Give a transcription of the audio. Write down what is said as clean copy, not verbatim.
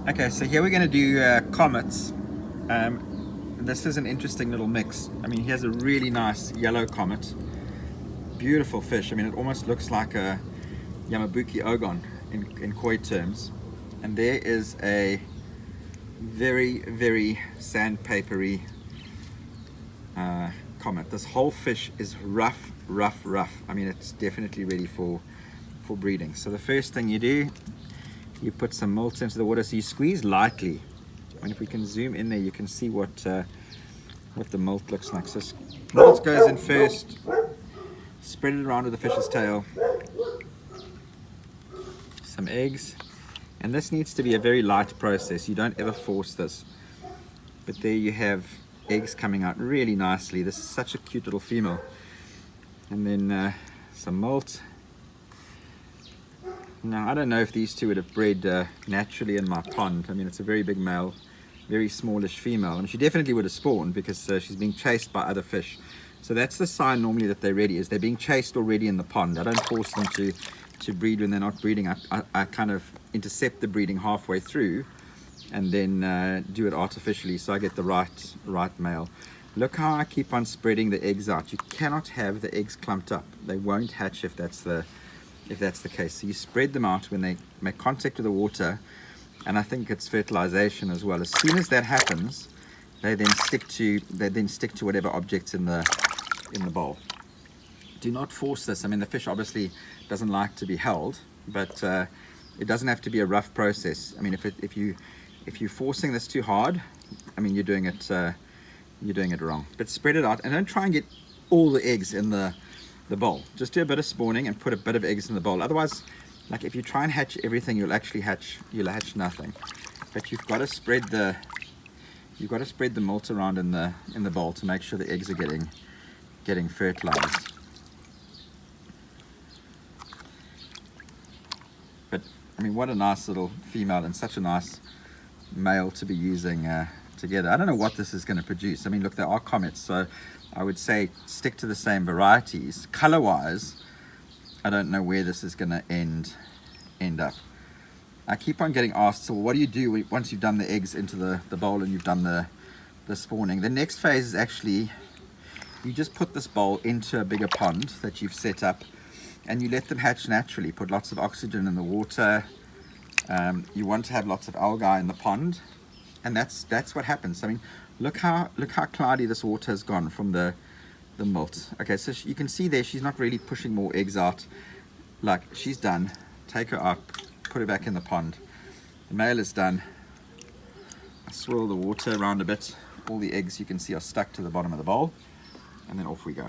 Okay, so here we're going to do comets. This is an interesting little mix. I mean, here's a really nice yellow comet. Beautiful fish. I mean, it almost looks like a Yamabuki ogon in koi terms. And there is a very, very sandpapery comet. This whole fish is rough, rough, rough. I mean, it's definitely ready for breeding. So the first thing you do, you put some malt into the water, so you squeeze lightly. And if we can zoom in there, you can see what the malt looks like. So malt goes in first, spread it around with the fish's tail, some eggs, and this needs to be a very light process. You don't ever force this. But there you have eggs coming out really nicely. This is such a cute little female. And then some malt. Now, I don't know if these two would have bred naturally in my pond. I mean, it's a very big male, very smallish female. And she definitely would have spawned because she's being chased by other fish. So that's the sign normally that they're ready, is they're being chased already in the pond. I don't force them to breed when they're not breeding. I kind of intercept the breeding halfway through and then do it artificially so I get the right male. Look how I keep on spreading the eggs out. You cannot have the eggs clumped up. They won't hatch if that's the case. So you spread them out when they make contact with the water, and I think it's fertilization as well. As soon as that happens, they then stick to whatever objects in the bowl. Do not force this. I mean, the fish obviously doesn't like to be held, but it doesn't have to be a rough process. I mean, if you're forcing this too hard, I mean, you're doing it wrong. But spread it out and don't try and get all the eggs in the bowl. Just do a bit of spawning and put a bit of eggs in the bowl. Otherwise, like if you try and hatch everything, you'll hatch nothing. But you've got to spread the malt around in the bowl to make sure the eggs are getting fertilized. But I mean, what a nice little female and such a nice male to be using together. I don't know what this is going to produce. I mean, look, there are comets, so I would say stick to the same varieties. Color-wise, I don't know where this is going to end up. I keep on getting asked, so what do you do once you've done the eggs into the bowl and you've done the spawning? The next phase is actually, you just put this bowl into a bigger pond that you've set up and you let them hatch naturally. Put lots of oxygen in the water. You want to have lots of algae in the pond, and that's what happens. I mean, look how cloudy this water has gone from the malt. Okay, so you can see there she's not really pushing more eggs out. Like, she's done. Take her up, put her back in the pond. The male is done. I swirl the water around a bit. All the eggs you can see are stuck to the bottom of the bowl, and then off we go.